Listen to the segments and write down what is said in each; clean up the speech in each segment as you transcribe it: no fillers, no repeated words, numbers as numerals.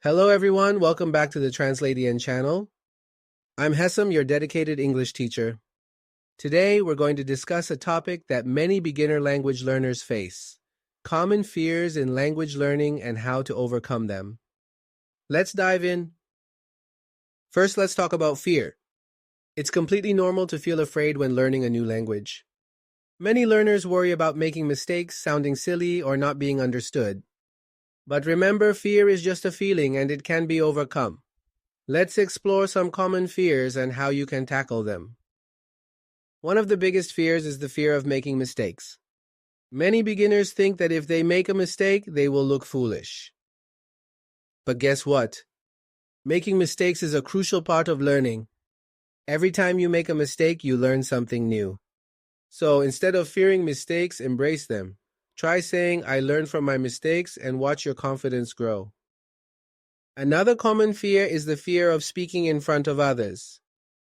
Hello everyone, welcome back to the TranslateEN channel. I'm Hessam, your dedicated English teacher. Today we're going to discuss a topic that many beginner language learners face: common fears in language learning and how to overcome them. Let's dive in. First, let's talk about fear. It's completely normal to feel afraid when learning a new language. Many learners worry about making mistakes, sounding silly, or not being understood. But remember, fear is just a feeling and it can be overcome. Let's explore some common fears and how you can tackle them. One of the biggest fears is the fear of making mistakes. Many beginners think that if they make a mistake, they will look foolish. But guess what? Making mistakes is a crucial part of learning. Every time you make a mistake, you learn something new. So instead of fearing mistakes, embrace them. Try saying, "I learned from my mistakes," and watch your confidence grow. Another common fear is the fear of speaking in front of others.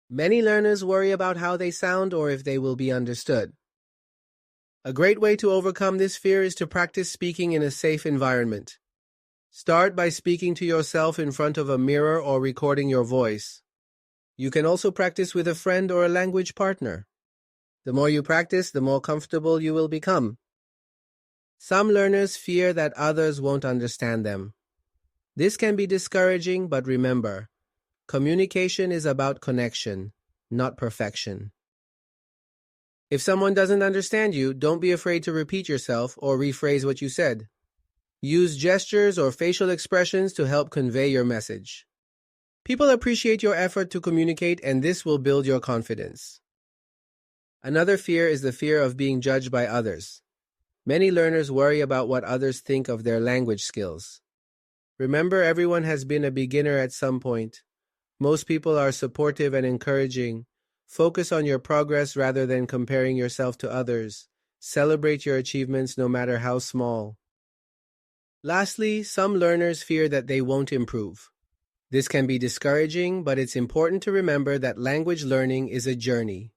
Many learners worry about how they sound or if they will be understood. A great way to overcome this fear is to practice speaking in a safe environment. Start by speaking to yourself in front of a mirror or recording your voice. You can also practice with a friend or a language partner. The more you practice, the more comfortable you will become. Some learners fear that others won't understand them. This can be discouraging, but remember, communication is about connection, not perfection. If someone doesn't understand you, don't be afraid to repeat yourself or rephrase what you said. Use gestures or facial expressions to help convey your message. People appreciate your effort to communicate, and this will build your confidence. Another fear is the fear of being judged by others. Many learners worry about what others think of their language skills. Remember, everyone has been a beginner at some point. Most people are supportive and encouraging. Focus on your progress rather than comparing yourself to others. Celebrate your achievements no matter how small. Lastly, some learners fear that they won't improve. This can be discouraging, but it's important to remember that language learning is a journey.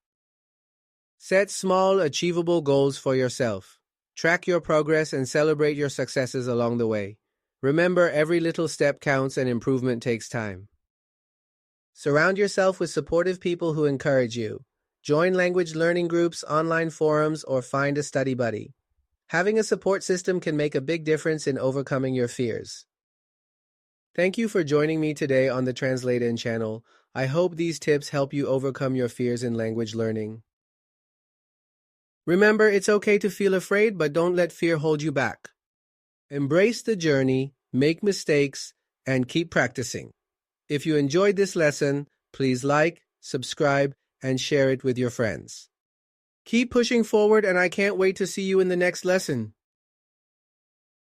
Set small, achievable goals for yourself. Track your progress and celebrate your successes along the way. Remember, every little step counts and improvement takes time. Surround yourself with supportive people who encourage you. Join language learning groups, online forums, or find a study buddy. Having a support system can make a big difference in overcoming your fears. Thank you for joining me today on the TranslateEN channel. I hope these tips help you overcome your fears in language learning. Remember, it's okay to feel afraid, but don't let fear hold you back. Embrace the journey, make mistakes, and keep practicing. If you enjoyed this lesson, please like, subscribe, and share it with your friends. Keep pushing forward, and I can't wait to see you in the next lesson.